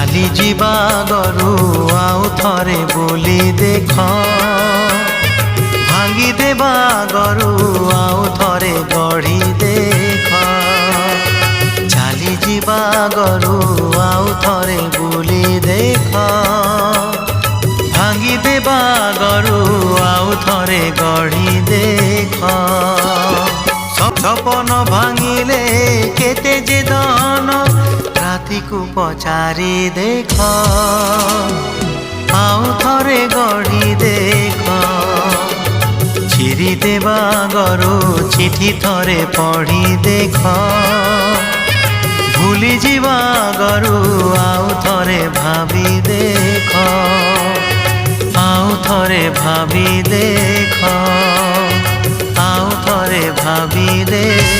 ଚାଲି ଯିବା ଗରୁ ଆଉ ଥରେ ବୋଲି ଦେଖ, ଭାଙ୍ଗି ଦେବା ଗରୁ ଆଉ ଥରେ ଗଢ଼ି ଦେଖ। ଚାଲି ଯିବା ଗରୁ ଆଉ ଥରେ ବୋଲି ଦେଖ, ଭାଙ୍ଗି ଦେବା ଗରୁ ଆଉ ଥରେ ଗଢ଼ି ଦେଖ। ସପନ ଭାଙ୍ଗିଲେ କେତେ ଯେ ଦନ, ରାତିକୁ ପଚାରି ଦେଖ, ଆଉ ଥରେ ଗଢ଼ି ଦେଖ। ଚିରି ଦେବା ଗରୁ ଚିଠି ଥରେ ପଢ଼ି ଦେଖ, ଭୁଲି ଯିବା ଗରୁ ଆଉ ଥରେ ଭାବି ଦେଖ, ଆଉ ଥରେ ଭାବି ଦେଖ, ଆଉ ଥରେ ଭାବି ଦେଖ।